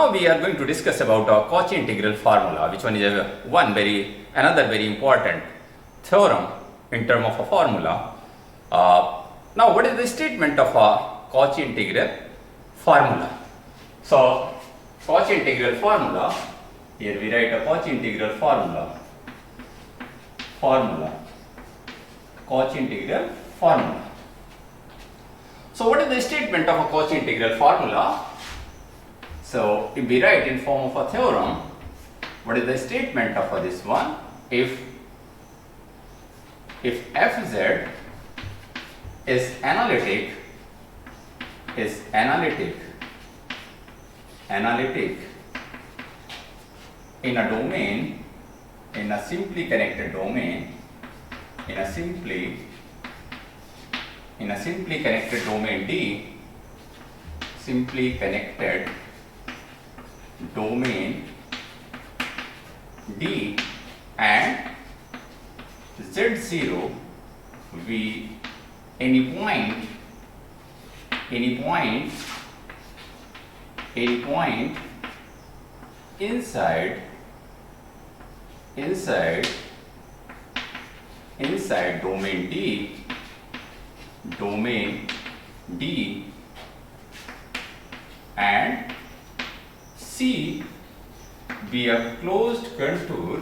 now we are going to discuss about a Cauchy integral formula, which one is another very important theorem in terms of a formula. Now, what is the statement of a Cauchy integral formula? So, Cauchy integral formula, here we write a Cauchy integral formula. Cauchy integral formula. So, what is the statement of a Cauchy integral formula? So, if we write in form of a theorem, what is the statement of this one? If fz is analytic in a domain, in a simply connected domain, in a simply connected domain D, simply connected domain D, and z0 be any point inside domain D, and C be a closed contour,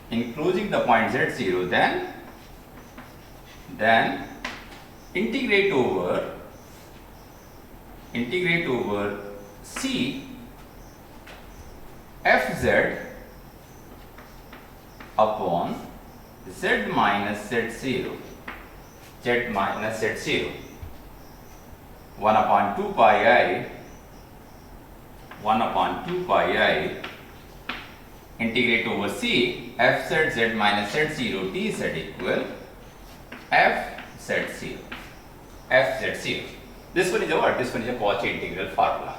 enclosing the point z0, then integrate over C fz upon z minus z0, 1 upon 2 pi i integrate over C fz z minus z0 dz equal fz0. This one is a what? This one is a Cauchy integral formula.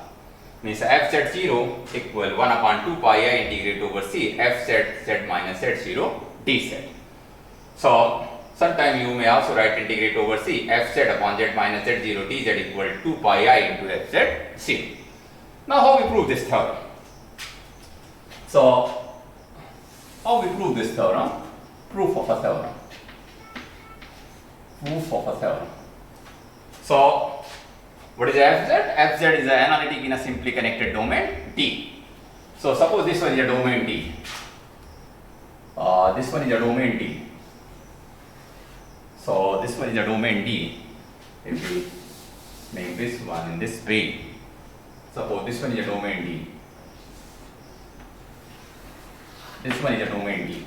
Means fz0 equal 1 upon 2 pi I integrate over C fz z minus z0 dz. So, sometime you may also write integrate over C fz upon z minus z0 dz equal 2 pi I into fz0. Now, how we prove this theorem? So, how we prove this theorem? Proof of a theorem. So, what is fz? Fz is an analytic in a simply connected domain D. So, suppose this one is a domain D. This one is a domain D. So, this one is a domain D. If we make this one in this way, suppose this one is a domain D. This one is a domain D.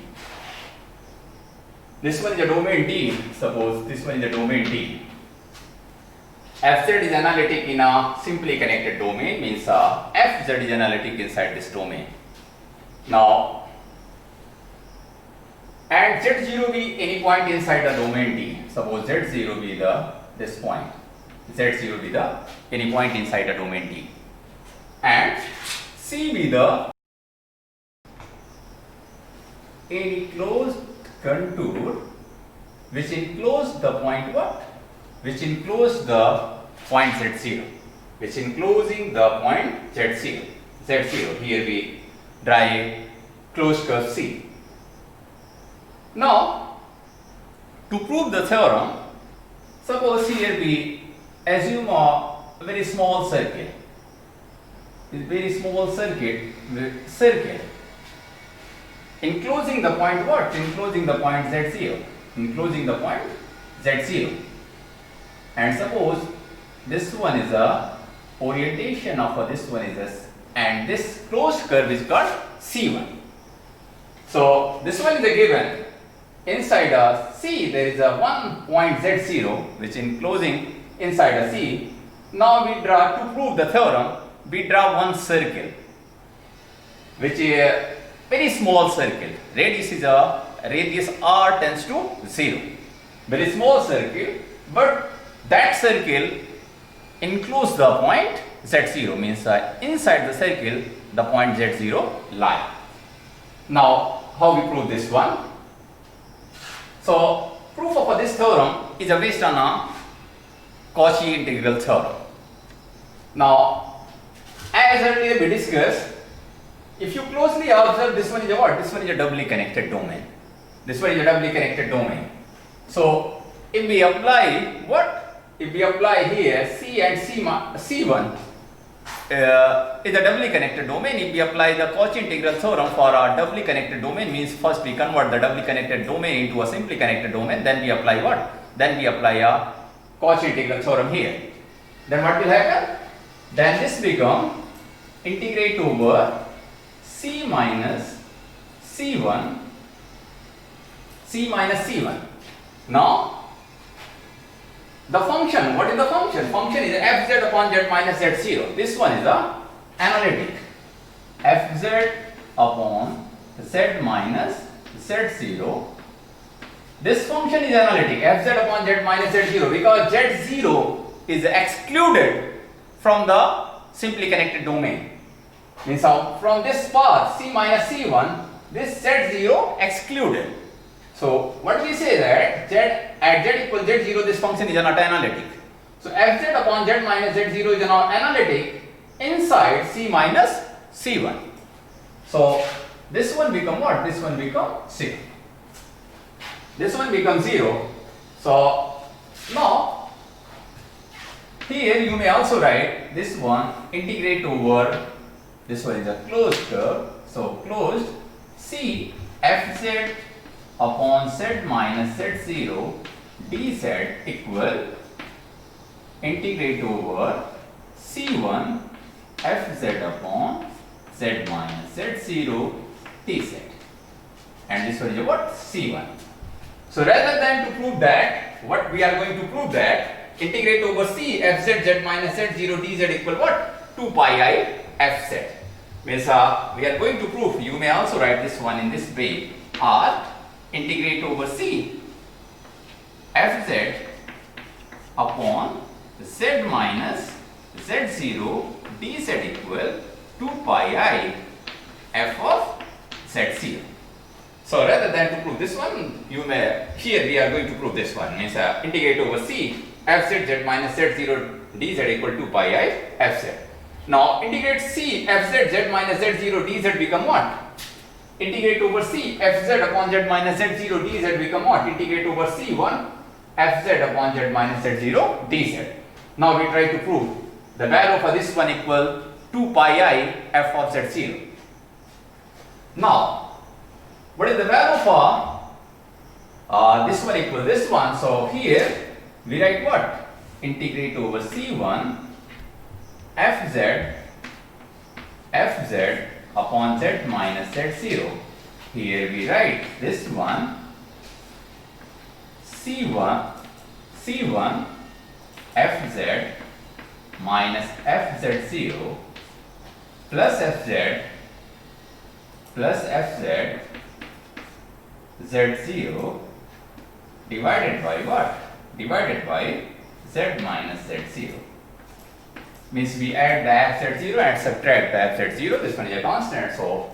This one is a domain D. Suppose this one is a domain D. Fz is analytic in a simply connected domain, means fz is analytic inside this domain. Now, and z0 be any point inside the domain D. Suppose z0 be this point. Z0 be any point inside the domain D. And C be any closed contour which enclose the point what? Which enclose the point z0. Which enclosing the point z0. Here we draw a closed curve C. Now, to prove the theorem, suppose here we assume a very small circle. Enclosing the point what? Enclosing the point z0. And suppose this one is a orientation of this one is this, and this closed curve is called C1. So this one is a given. Inside a C there is a one point z0 which enclosing inside a C. Now we draw, to prove the theorem, we draw one circle which is a very small circle. Radius is radius r tends to 0. Very small circle, but that circle includes the point z0, means inside the circle the point z0 lie. Now how we prove this one? So proof of this theorem is based on a Cauchy integral theorem. Now as earlier we discussed, if you closely observe, this one is a what? This one is a doubly connected domain. This one is a doubly connected domain. So if we apply what? If we apply here C and C1 is a doubly connected domain. If we apply the Cauchy integral theorem for a doubly connected domain, means first we convert the doubly connected domain into a simply connected domain, then we apply what? Then we apply a Cauchy integral theorem here. Then what will happen? Then this become integrate over C minus C1, C minus C1. Now the function, what is the function? Function is fz upon z minus z0. This one is the analytic. Fz upon z minus z0. This function is analytic. Fz upon z minus z0, because z0 is excluded from the simply connected domain. Means from this path C minus C1, this z0 excluded. So what we say that z at z equals z0, this function is not analytic. So fz upon z minus z0 is not analytic inside C minus C1. So this one become what? This one become 0. This one becomes 0. So now here you may also write this one integrate over, this one is a closed curve. So closed C fz upon z minus z0 dz equal integrate over C1 fz upon z minus z0 dz, and this one is what? C1. So rather than to prove that, what we are going to prove that integrate over C fz z minus z0 dz equal what? 2 pi I fz. Means we are going to prove, you may also write this one in this way, or integrate over C fz upon z minus z0 dz equal 2 pi I f of z0. So rather than to prove this one, you may, here we are going to prove this one, means integrate over C fz z minus z0 dz equal 2 pi I fz. Now integrate C fz z minus z0 dz become what? Integrate over C fz upon z minus z0 dz become what? Integrate over C1 fz upon z minus z0 dz. Now we try to prove the value for this one equal 2 pi I f of z0. Now what is the value for this one equal this one? So here we write what? Integrate over C1 fz upon z minus z0. Here we write this one C1 fz minus fz0 plus fz z0 divided by what? Divided by z minus z0. Means we add the f z0 and subtract the f z0. This one is a constant, so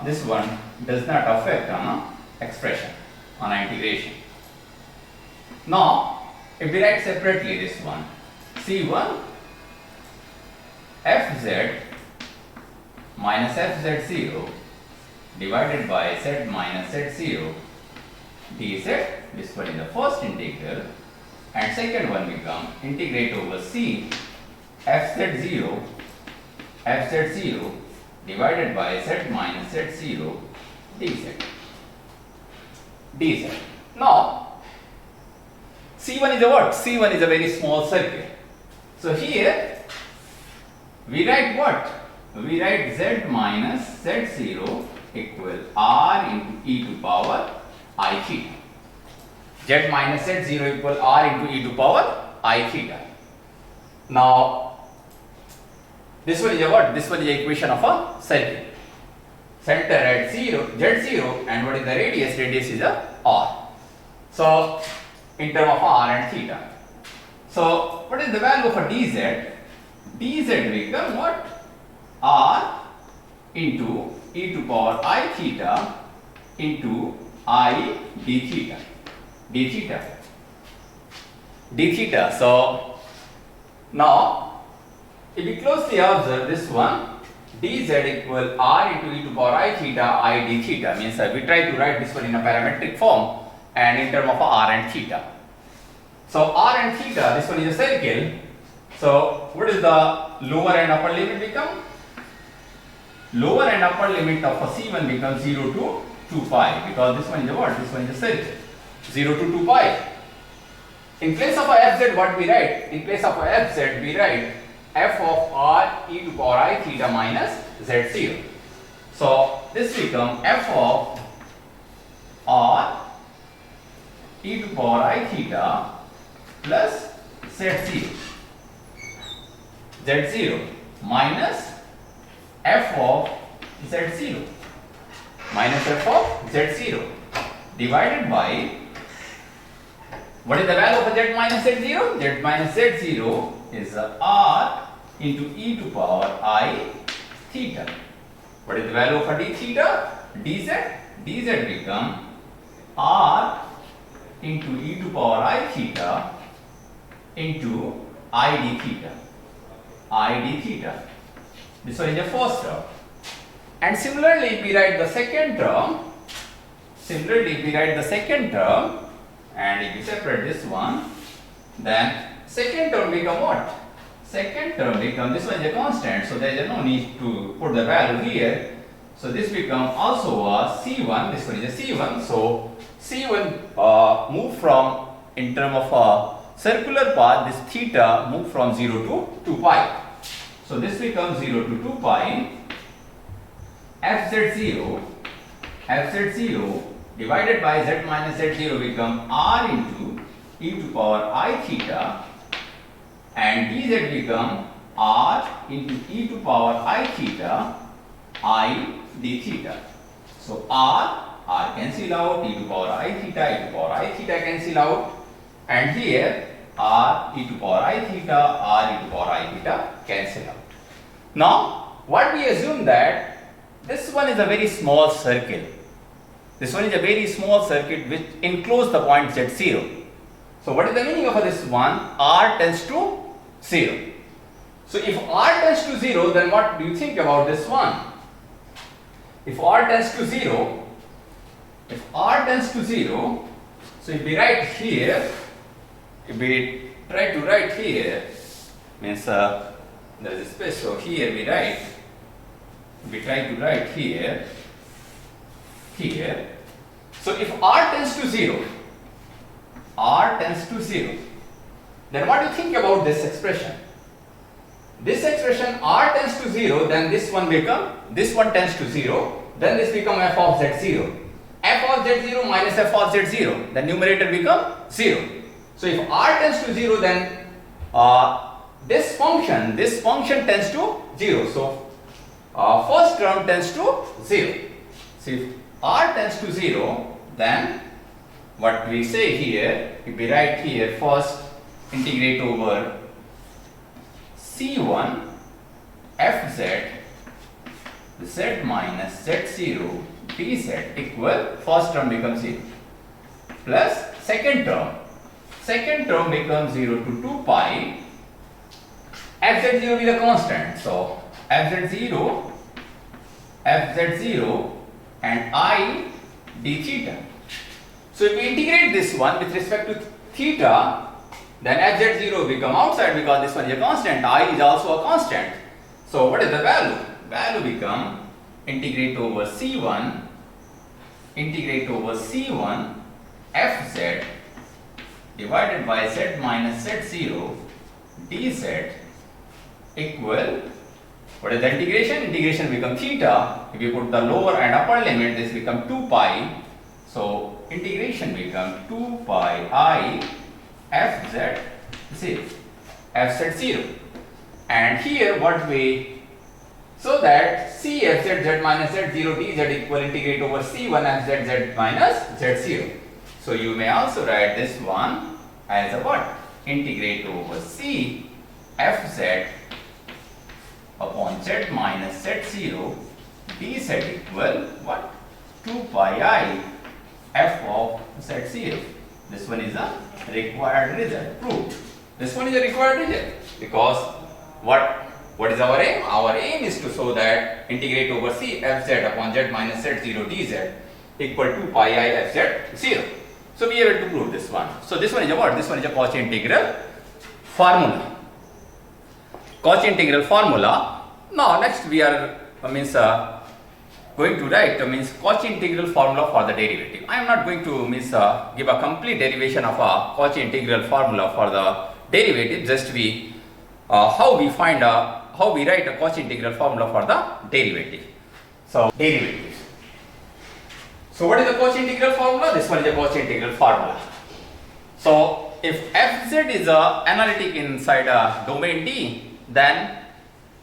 this one does not affect on expression, on integration. Now if we write separately this one C1 fz minus fz0 divided by z minus z0 dz, this one is the first integral, and second one become integrate over C fz0 divided by z minus z0 dz. Now C1 is a what? C1 is a very small circle. So here we write what? We write z minus z0 equal r into e to power I theta. Z minus z0 equal r into e to power I theta. Now this one is a what? This one is a equation of a circle. center at z0, and what is the radius? Radius is a r. So in term of r and theta. So what is the value of a dz? Dz become what? R into e to power I theta into I d theta. D theta. D theta. So now if we closely observe this one, dz equal r into e to power I theta I d theta, means we try to write this one in a parametric form and in term of r and theta. So r and theta, this one is a circle. So what is the lower and upper limit become? Lower and upper limit of a C1 becomes 0 to 2 pi, because this one is a what? This one is a circle. 0 to 2 pi. In place of a fz, what we write? In place of a fz, we write f of r e to power I theta minus z0. So this becomes f of r e to power I theta plus z0. Z0 minus f of z0 minus f of z0 divided by, what is the value of z minus z0? Z minus z0 is r into e to power I theta. What is the value of a d theta? Dz. Dz become r into e to power I theta into I d theta. I d theta. This one is the first term. And similarly, if we write the second term, and if we separate this one, then second term become what? Second term become, this one is a constant, so there is no need to put the value here. So this become also a C1, this one is a C1. So C1 move from, in term of a circular path, this theta move from 0 to 2 pi. So this becomes 0 to 2 pi. Fz0 divided by z minus z0 become r into e to power I theta, and dz become r into e to power I theta I d theta. So r cancel out, e to power I theta cancel out, and here r e to power I theta, r e to power I theta cancel out. Now what we assume that this one is a very small circle. This one is a very small circuit which encloses the point z0. So what is the meaning of this one? R tends to 0. So if r tends to 0, then what do you think about this one? If r tends to 0, so if we write here, if we try to write here, means there is a space, so here we write, we try to write here. So if r tends to 0, then what do you think about this expression? This expression r tends to 0, then this one tends to 0, then this become f of z0. F of z0 minus f of z0, the numerator become 0. So if r tends to 0, then this function tends to 0. So first term tends to 0. So if r tends to 0, then what we say here, if we write here, first integrate over c1 fz z minus z0 dz equal, first term becomes 0, plus second term becomes 0 to 2 pi, fz0 is a constant, so fz0 and I d theta. So if we integrate this one with respect to theta, then fz0 become outside because this one is a constant, I is also a constant. So what is the value? Value become integrate over c1 fz divided by z minus z0 dz equal, what is the integration? Integration become theta. If you put the lower and upper limit, this become 2 pi. So integration become 2 pi I fz0. And here what we So that C fz z minus z0 dz equal integrate over C1 fz z minus z0. So you may also write this one as a what? Integrate over C fz upon z minus z0 dz equal what? 2 pi I f of z0. This one is a required result, proved. This one is a required result because what is our aim? Our aim is to show that integrate over C fz upon z minus z0 dz equal to pi I fz0. So we are able to prove this one. So this one is a what? This one is a Cauchy integral formula. Cauchy integral formula. Now next we are going to write Cauchy integral formula for the derivative. I am not going to give a complete derivation of a Cauchy integral formula for the derivative. Just how we write a Cauchy integral formula for the derivative. So derivatives. So what is the Cauchy integral formula? This one is a Cauchy integral formula. So if fz is a analytic inside a domain D, then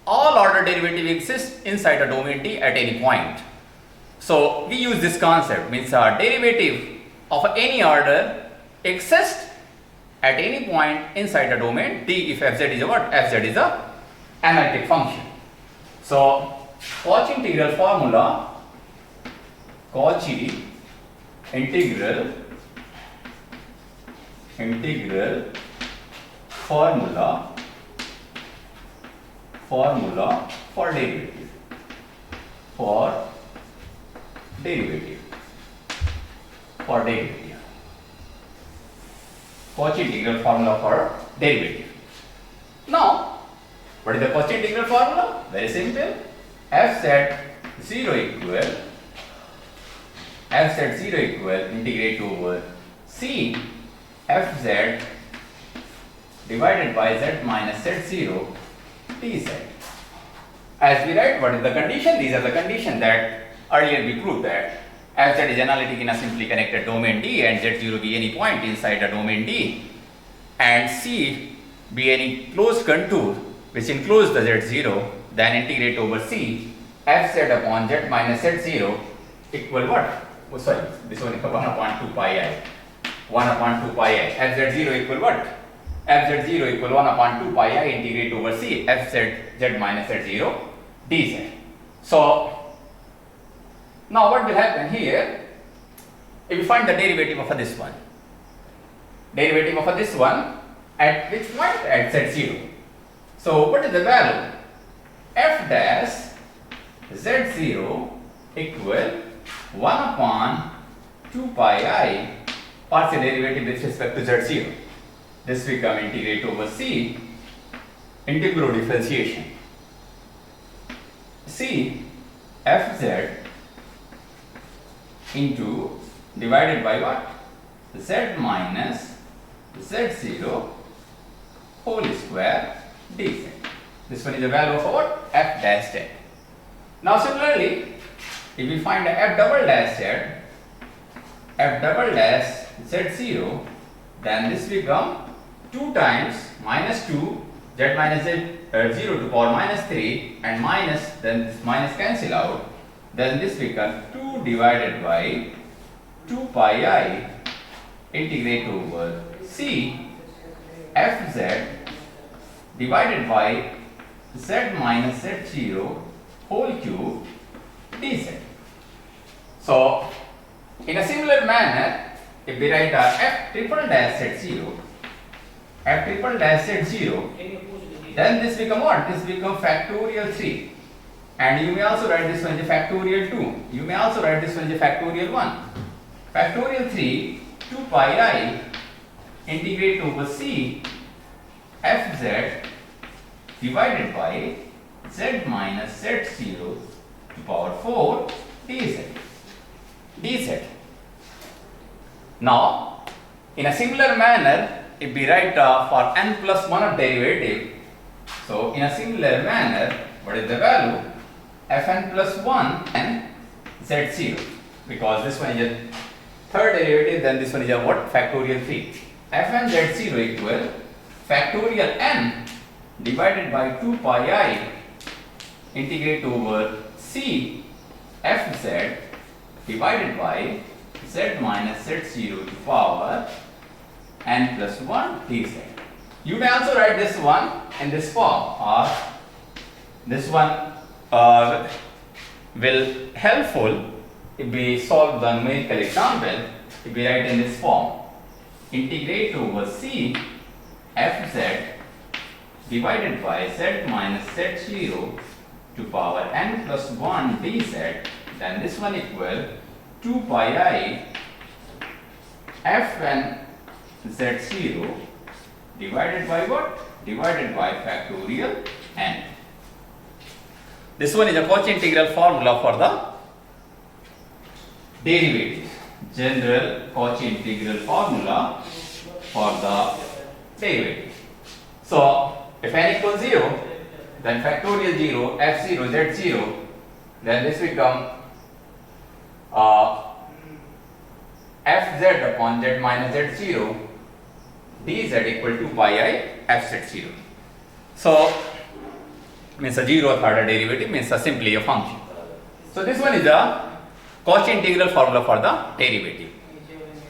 all order derivative exists inside a domain D at any point. So we use this concept, means a derivative of any order exists at any point inside a domain D if fz is a what? Fz is a analytic function. So Cauchy integral formula, Cauchy integral formula for derivative. Cauchy integral formula for derivative. Now, what is the Cauchy integral formula? Very simple. fz0 equal integrate over C fz divided by z minus z0 dz. As we write, what is the condition? These are the conditions that earlier we proved that fz is analytic in a simply connected domain D and z0 be any point inside the domain D and C be any closed contour which includes the z0, then integrate over C fz upon z minus z0 equal what? Oh sorry, this one is 1 upon 2 pi I. 1 upon 2 pi I. fz0 equal what? fz0 equal 1 upon 2 pi I integrate over C fz z minus z0 dz. So now what will happen here? If we find the derivative of this one, at which point? At z0. So what is the value? F dash z0 equal 1 upon 2 pi I partial derivative with respect to z0. This become integrate over C integral differentiation. C fz into divided by what? Z minus z0 whole square dz. This one is the value of what? F dash z. Now similarly, if we find f double dash z0, then this become 2 times minus 2 z minus z0 to power minus 3 and minus, then this minus cancel out, then this becomes 2 divided by 2 pi I integrate over C fz divided by z minus z0 whole cube dz. So in a similar manner, if we write f triple dash z0, then this become what? This become factorial 3. And you may also write this one as a factorial 2. You may also write this one as a factorial 1. Factorial 3, 2 pi I integrate over C fz divided by z minus z0 to power 4 dz. Now, in a similar manner, if we write for n plus 1 of derivative, so in a similar manner, what is the value? Fn plus 1 and z0, because this one is a third derivative, then this one is a what? Factorial 3. Fn z0 equal factorial n divided by 2 pi I integrate over C fz divided by z minus z0 to power n plus 1 dz. You may also write this one in this form, or this one will helpful if we solve the numerical example. If we write in this form, integrate over C fz divided by z minus z0 to power n plus 1 dz, then this one equal 2 pi I fn z0 divided by what? Divided by factorial n. This one is a Cauchy integral formula for the derivative. General Cauchy integral formula for the derivative. So, if n equals 0, then factorial 0, f0, z0, then this become fz upon z minus z0 dz equal to pi I fz0. So, means a 0th order derivative means simply a function. So, this one is a Cauchy integral formula for the derivative.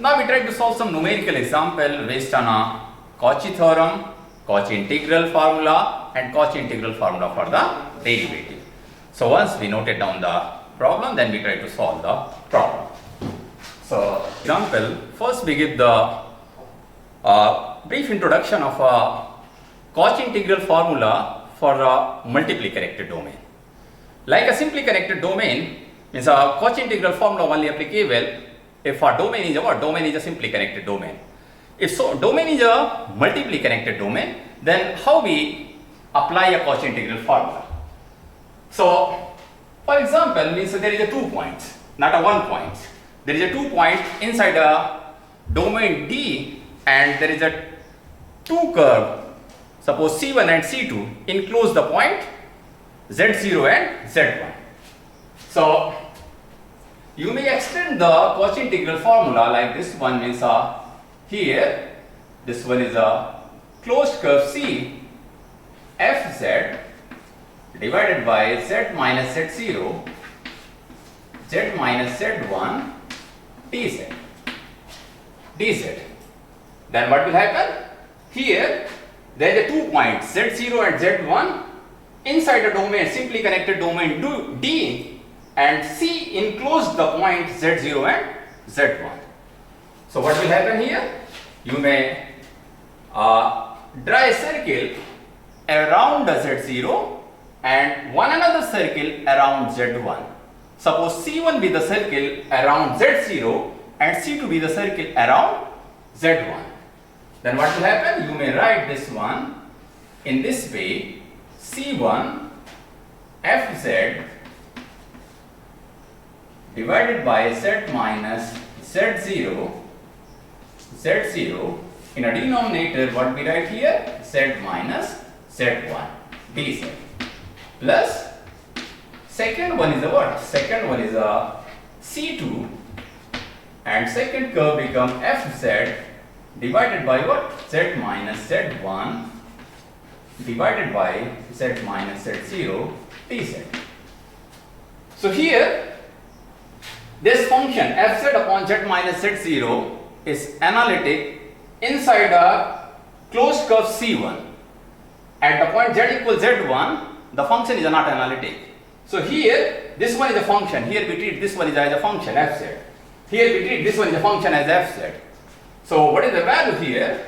Now, we try to solve some numerical example based on a Cauchy theorem, Cauchy integral formula and Cauchy integral formula for the derivative. So, once we noted down the problem, then we try to solve the problem. So, example, first we give the brief introduction of a Cauchy integral formula for a multiply connected domain. Like a simply connected domain, means a Cauchy integral formula only applicable if a domain is a what? Domain is a simply connected domain. If so, domain is a multiply connected domain, then how we apply a Cauchy integral formula? So, for example, means there is a 2 points, not a 1 point. There is a 2 point inside a domain D, and there is a 2 curve, suppose C1 and C2, enclose the point Z0 and Z1. So, you may extend the Cauchy integral formula like this one, means here, this one is a closed curve C fz divided by z minus z0 z minus z1 dz. Then what will happen? Here, there is a 2 points z0 and z1 inside a domain, simply connected domain D, and C enclosed the point z0 and z1. So what will happen here? You may draw a circle around the z0 and one another circle around z1. Suppose C1 be the circle around z0 and C2 be the circle around z1. Then what will happen? You may write this one in this way: C1 fz divided by z minus z0 in a denominator. What we write here? Z minus z1 dz plus second one is a what? Second one is a C2 and second curve become fz divided by what? Z minus z1 divided by z minus z0 dz. So here this function fz upon z minus z0 is analytic inside a closed curve C1. At the point z equals z1, the function is not analytic. So here, this one is a function. Here we treat this one as a function fz. Here we treat this one as a function as fz. So what is the value here?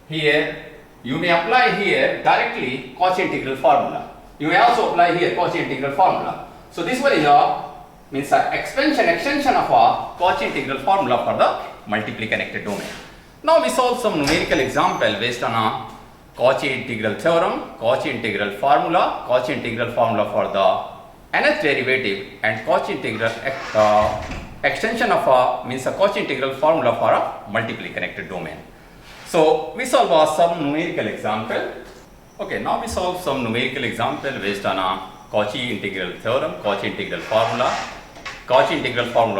Here you may apply here directly Cauchy integral formula. You may also apply here Cauchy integral formula. So this one is a extension of a Cauchy integral formula for the multiply connected domain. Now we solve some numerical example based on a Cauchy integral theorem, Cauchy integral formula for the nth derivative, and Cauchy integral extension of a Cauchy integral formula for a multiply connected domain. So we solve some numerical example. Okay, now we solve some numerical example based on a Cauchy integral theorem, Cauchy integral formula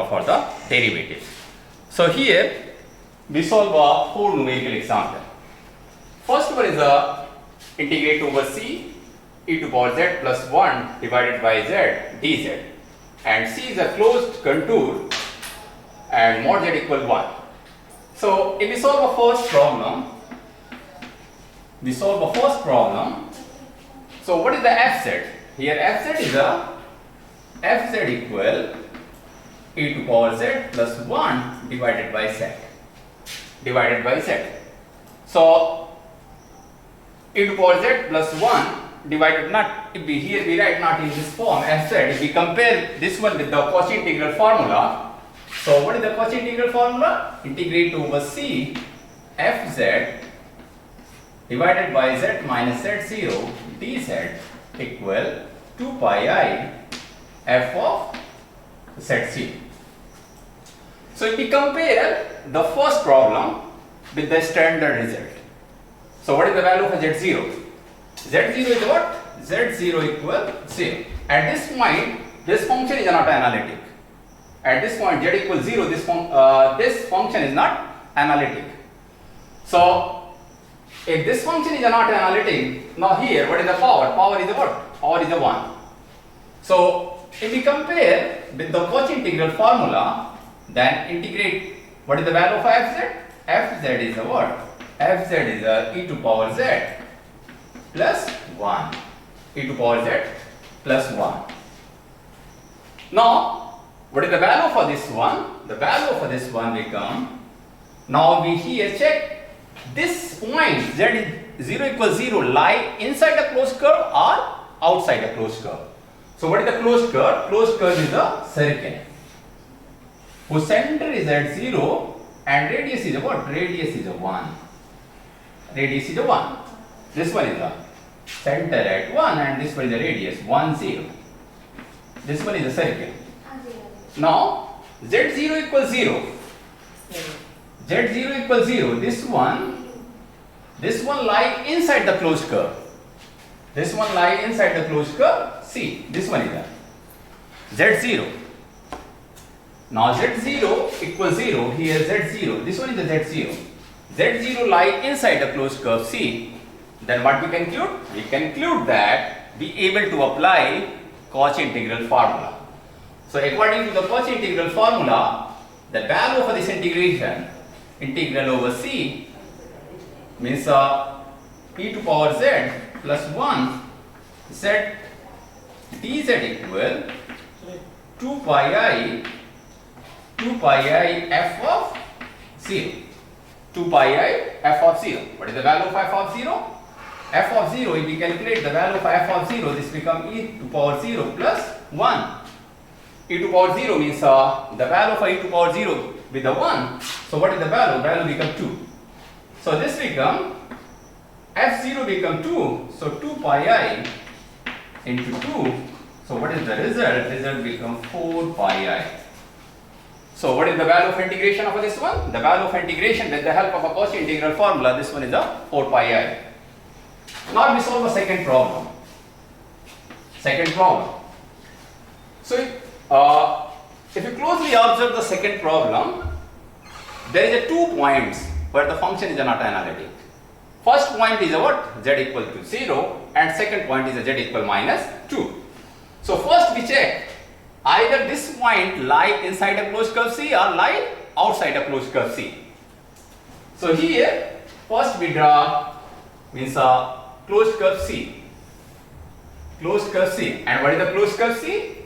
for the derivative. So here we solve a 4 numerical example. First one is integrate over C e to power z plus 1 divided by z dz, and C is a closed contour and mod z equal 1. So if we solve the first problem, so what is the fz? Here fz is a fz equal e to power z plus 1 divided by z. So e to power z plus 1 divided, not here we write not in this form fz. If we compare this one with the Cauchy integral formula, so what is the Cauchy integral formula? Integrate over c fz divided by z minus z0 dz equal 2 pi I f of z0. So if we compare the first problem with the standard result, so what is the value of z0? z0 is what? z0 equal 0. At this point, this function is not analytic. At this point, z equals 0, this function is not analytic. So if this function is not analytic, now here what is the power? Power is the what? Power is the 1. So if we compare with the Cauchy integral formula, then integrate, what is the value of fz? Fz is the what? Fz is e to power z plus 1. E to power z plus 1. Now, what is the value for this one? The value for this one become, now we here check this point z is 0 equals 0 lie inside the closed curve or outside the closed curve. So what is the closed curve? Closed curve is a circle whose center is at 0 and radius is a what? Radius is a 1. Radius is a 1. This one is a center at 1 and this one is the radius 1 0. This one is a circle. Now z0 equals 0. z0 equals 0. This one lie inside the closed curve. This one lie inside the closed curve. See, this one is a z0. Now z0 equals 0. Here z0. This one is the z0. z0 lie inside the closed curve C. Then what we conclude? We conclude that we able to apply Cauchy integral formula. So according to the Cauchy integral formula, the value for this integration, integral over C, means e to power z plus 1 z dz equal 2 pi I f of 0. 2 pi I f of 0. What is the value of f of 0? F of 0, if we calculate the value of f of 0, this becomes e to power 0 plus 1. E to power 0 means the value of e to power 0 with the 1. So what is the value? Value becomes 2. So this become f0 become 2. So 2 pi I into 2. So what is the result? Result become 4 pi I. So what is the value of integration of this one? The value of integration with the help of a Cauchy integral formula, this one is a 4 pi I. Now we solve the second problem. So if you closely observe the second problem, there is a 2 points where the function is not analytic. First point is a what? Z equal to 0, and second point is a z equal minus 2. So first we check either this point lie inside a closed curve C or lie outside a closed curve C. So here first we draw means a closed curve C. Closed curve C. And what is the closed curve C?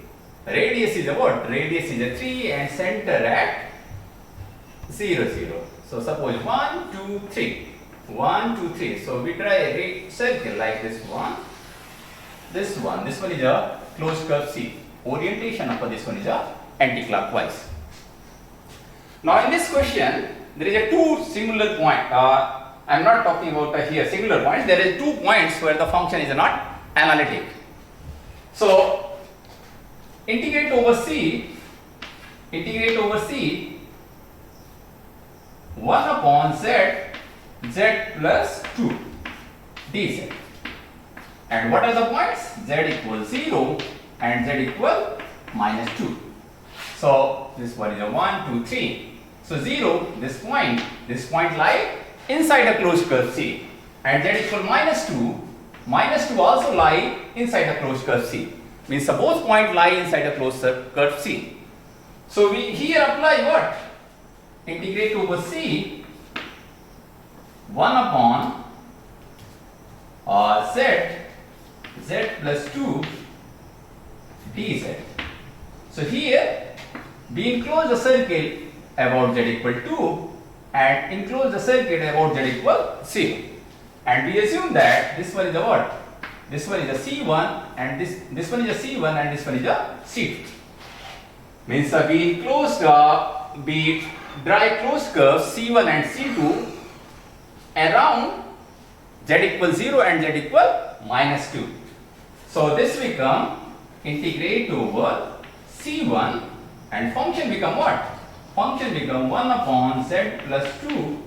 Radius is a what? Radius is a 3 and center at 0 0. So suppose 1 2 3. 1 2 3. So we draw a circle like this one. This one is a closed curve C. Orientation of this one is a anti-clockwise. Now in this question there is a 2 singular point. I am not talking about here singular points. There is 2 points where the function is not analytic. So integrate over C 1 upon z plus 2 dz. And what are the points? Z equals 0 and z equal minus 2. So this one is a 1 2 3. So 0, this point lie inside a closed curve C, and z equal minus 2 minus 2 also lie inside the closed curve C. Means both points lie inside the closed curve C. So we here apply what? Integrate over C 1 upon z plus 2 dz. So here we enclose the circle about z equal 2 and enclose the circle about z equal 0. And we assume that this one is the what? This one is a C1 and this one is a C1 and this one is a C2. Means we enclosed we draw closed curves C1 and C2 around z equal 0 and z equal minus 2. So this become integrate over C1 and function become what? Function become 1 upon z plus 2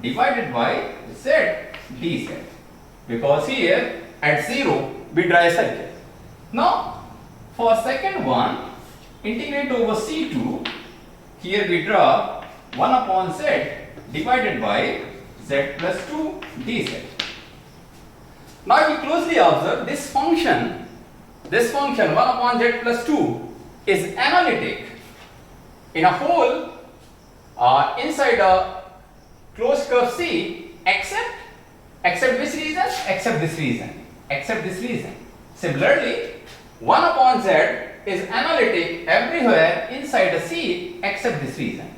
divided by z dz. Because here at 0 we draw a circle. Now for second one, integrate over C2, here we draw 1 upon z divided by z plus 2 dz. Now we closely observe this function 1 upon z plus 2 is analytic in a whole inside a closed curve C except which reason? Except this reason. Similarly, 1 upon z is analytic everywhere inside a C except this reason.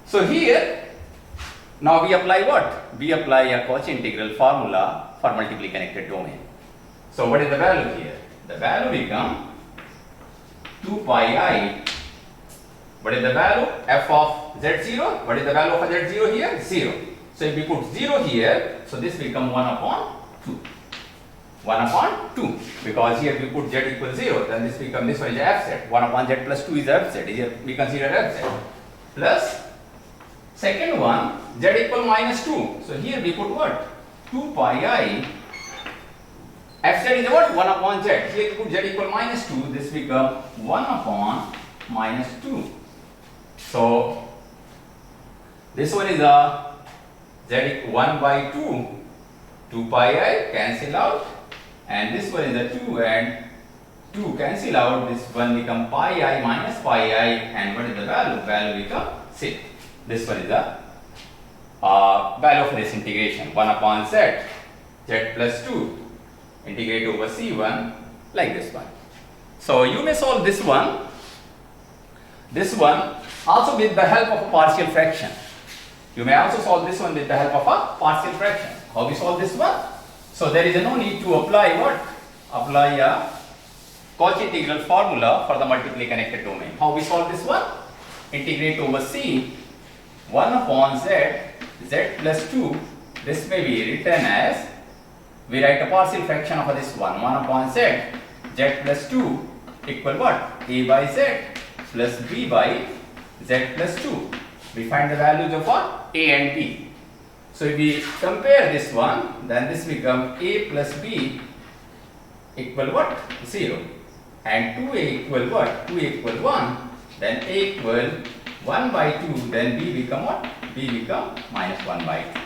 So here, now we apply what? We apply a Cauchy integral formula for multiply connected domain. So what is the value here? The value become 2 pi I. What is the value? F of z0. What is the value of z0 here? 0. So if we put 0 here, so this become 1 upon 2. 1 upon 2. Because here we put z equals 0, then this become, this one is fz. 1 upon z plus 2 is fz. Here we consider fz. Plus second one, z equal minus 2. So here we put what? 2 pi I. Fz is what? 1 upon z. Here we put z equal minus 2. This become 1 upon minus 2. So this one is a z equal 1 by 2. 2 pi I cancel out. And this one is a 2 and 2 cancel out. This one become pi I minus pi I. And what is the value? Value become 6. This one is the value of this integration. 1 upon z plus 2. Integrate over C1 like this one. So you may solve this one also with the help of a partial fraction. You may also solve this one with the help of a partial fraction. How we solve this one? So there is no need to apply what? Apply a Cauchy integral formula for the multiply connected domain. How we solve this one? Integrate over C 1 upon z plus 2. This may be written as, we write a partial fraction of this one, 1 upon z plus 2 equal what? A by z plus b by z plus 2. We find the values of what? A and b. So if we compare this one, then this become a plus b equal what? 0. And 2a equal what? 2a equal 1. Then a equal 1 by 2. Then b become what? b become minus 1 by 2.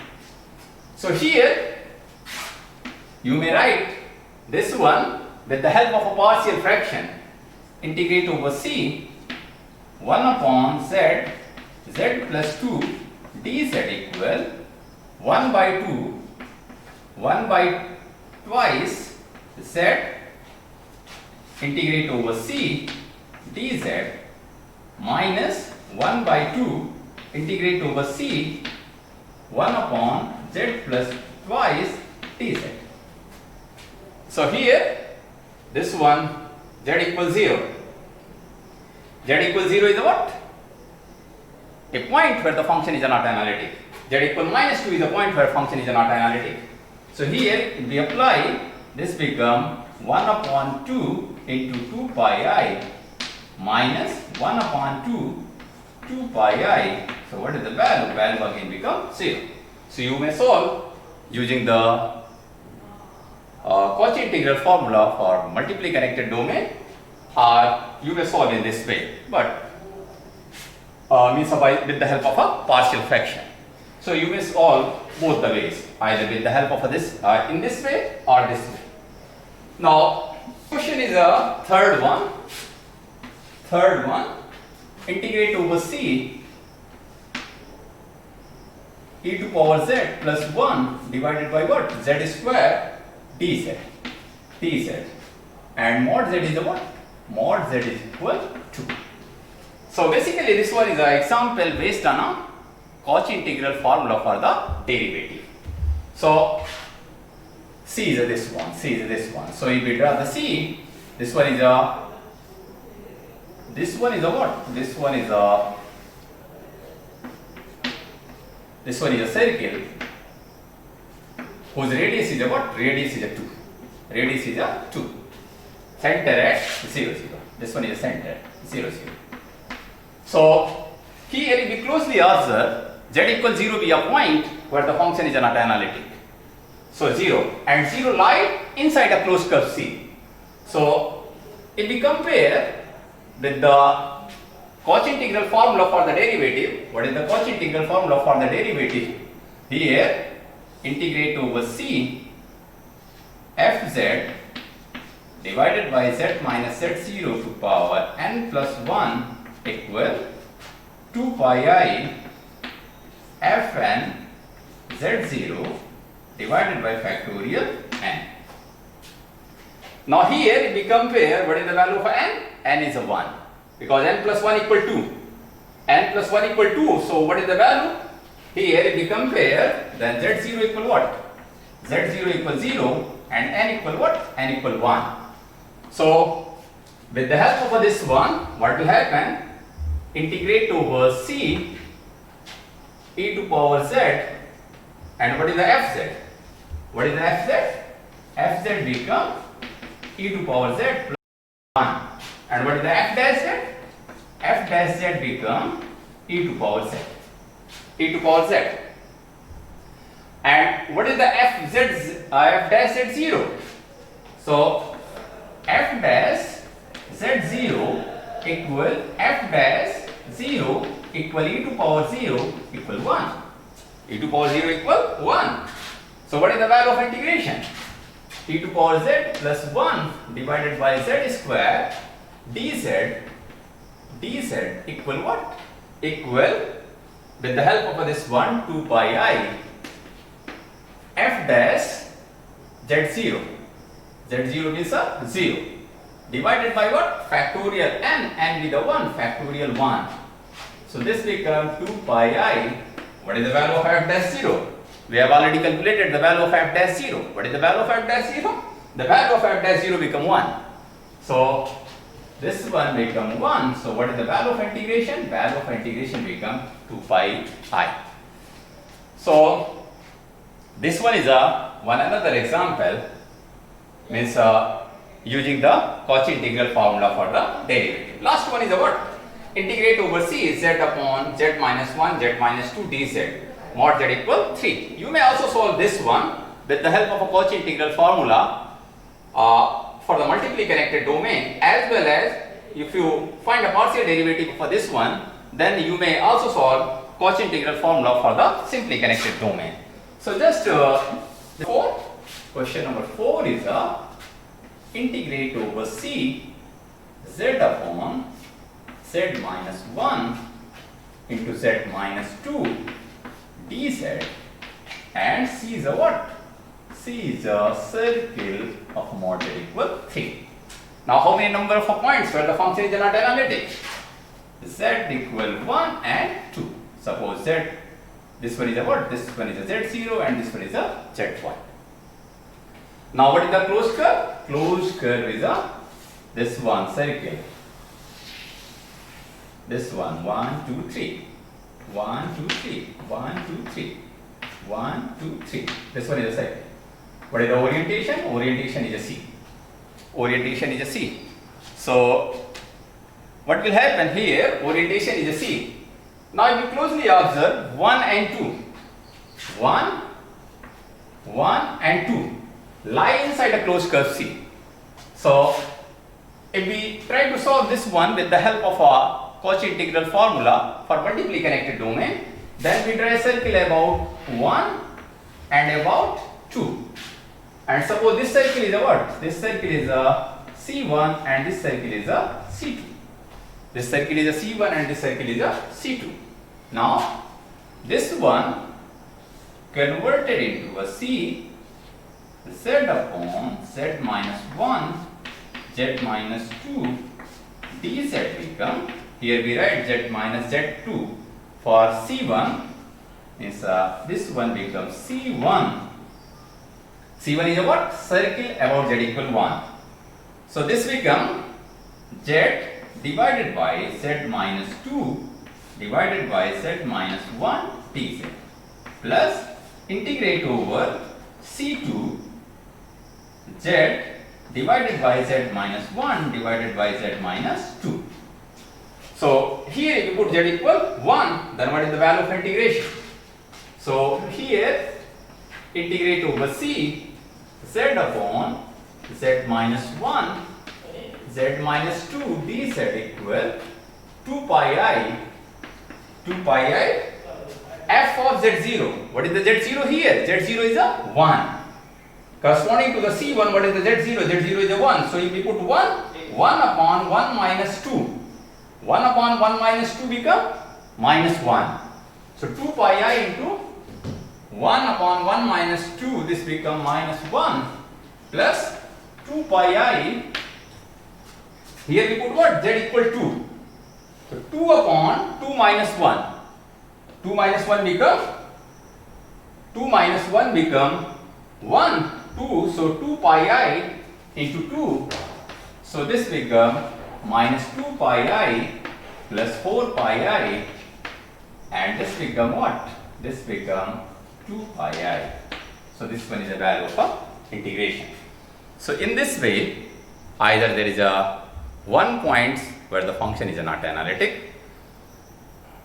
So here you may write this one with the help of a partial fraction. Integrate over c 1 upon z plus 2 dz equal 1 by 2 1 by twice z integrate over c dz minus 1 by 2 integrate over c 1 upon z plus twice dz. So here this one z equals 0. Z equals 0 is what? A point where the function is not analytic. Z equal minus 2 is a point where function is not analytic. So here if we apply, this become 1 upon 2 into 2 pi I minus 1 upon 2 pi I. So what is the value? Value again become 0. So you may solve using the Cauchy integral formula for multiply connected domain, or you may solve in this way, but means with the help of a partial fraction. So you may solve both the ways, either with the help of this in this way or this way. Now, question is a third one. Third one, integrate over c e to power z plus 1 divided by what? Z square dz. dz. And mod z is a what? Mod z is equal to. So basically this one is an example based on a Cauchy integral formula for the derivative. So c is this one, c is this one. So if we draw the c, this one is a what? This one is a circle whose radius is a what? Radius is a 2. Radius is a 2. Center at 0, 0. This one is a center at 0, 0. So here if we closely observe, z equals 0 be a point where the function is not analytic. So 0 and 0 lie inside a closed curve C. So if we compare with the Cauchy integral formula for the derivative, what is the Cauchy integral formula for the derivative? Here integrate over c fz divided by z minus z0 to power n plus 1 equal 2 pi I fn z0 divided by factorial n. Now here if we compare, what is the value of n? N is a 1 because n plus 1 equal 2. N plus 1 equal 2. So what is the value? Here if we compare, then z0 equal what? z0 equal 0 and n equal what? N equal 1. So with the help of this one, what will happen? Integrate over c e to power z, and what is the fz? What is the fz? Fz become e to power z plus 1. And what is the f dash z? F dash z become e to power z. E to power z. And what is the f dash z0? So f dash z0 equal f dash 0 equal e to power 0 equal 1. E to power 0 equal 1. So what is the value of integration? E to power z plus 1 divided by z square dz equal what? Equal, with the help of this one, 2 pi I f dash z0. z0 means a 0 divided by what? Factorial n with the 1, factorial 1. So this becomes 2 pi I. What is the value of f dash 0? We have already calculated the value of f dash 0. What is the value of f dash 0? The value of f dash 0 become 1. So this one become 1. So what is the value of integration? Value of integration become 2 pi I. So this one is another example, means using the Cauchy integral formula for the derivative. Last one is what? Integrate over c z upon z minus 1 z minus 2 dz mod z equal 3. You may also solve this one with the help of a Cauchy integral formula for the multiply connected domain, as well as if you find a partial derivative for this one, then you may also solve Cauchy integral formula for the simply connected domain. So just question number 4 is integrate over c z upon z minus 1 into z minus 2 dz, and c is a what? C is a circle of mod z equal 3. Now how many number of points where the function is not analytic? Z equal 1 and 2. Suppose z, this one is a what? This one is a z0 and this one is a z1. Now what is the closed curve? Closed curve is this one circle. This one 1, 2, 3. 1, 2, 3. 1, 2, 3. 1, 2, 3. This one is a circle. What is the orientation? Orientation is a C. Orientation is a C. So what will happen here? Orientation is a C. Now if you closely observe 1 and 2. 1 and 2 lie inside a closed curve C. So if we try to solve this one with the help of a Cauchy integral formula for multiply connected domain, Then we draw a circle about 1 and about 2. And suppose this circle is a what? This circle is a C1 and this circle is a C2. This circle is a C1 and this circle is a C2. Now, this one converted into a C, Z upon Z minus 1, Z minus 2, dz become, here we write Z minus Z2 for C1, means this one becomes C1. C1 is a what? Circle about Z equal 1. So this become Z divided by Z minus 2 divided by Z minus 1 dz plus integrate over C2 Z divided by Z minus 1 divided by Z minus 2. So here if you put Z equal 1, then what is the value of integration? So here integrate over C Z upon Z minus 1 Z minus 2 dz equal 2 pi I f of Z0. What is the Z0 here? Z0 is a 1. Corresponding to the C1, what is the Z0? Z0 is a 1. So if we put 1 upon 1 minus 2. 1 upon 1 minus 2 become minus 1. So 2 pi I into 1 upon 1 minus 2, this become minus 1 plus 2 pi I. Here we put what? Z equal 2. So 2 upon 2 minus 1. 2 minus 1 become 1, 2. So 2 pi I into 2. So this become minus 2 pi I plus 4 pi I. And this become what? This become 2 pi I. So this one is the value of integration. So in this way, either there is a one point where the function is not analytic,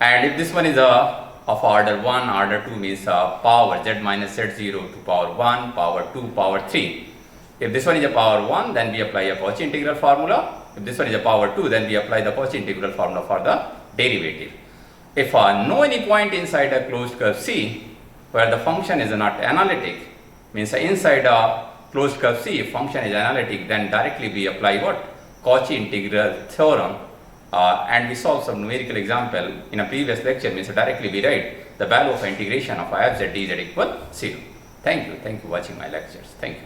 and if this one is of order 1, order 2 means power z minus z0 to power 1, power 2, power 3. If this one is a power 1, then we apply a Cauchy integral formula. If this one is a power 2, then we apply the Cauchy integral formula for the derivative. If no any point inside a closed curve C where the function is not analytic, means inside a closed curve C, if function is analytic, then directly we apply what? Cauchy integral theorem, and we solve some numerical example in a previous lecture, means directly we write the value of integration of f z dz equal 0. Thank you for watching my lectures. Thank you.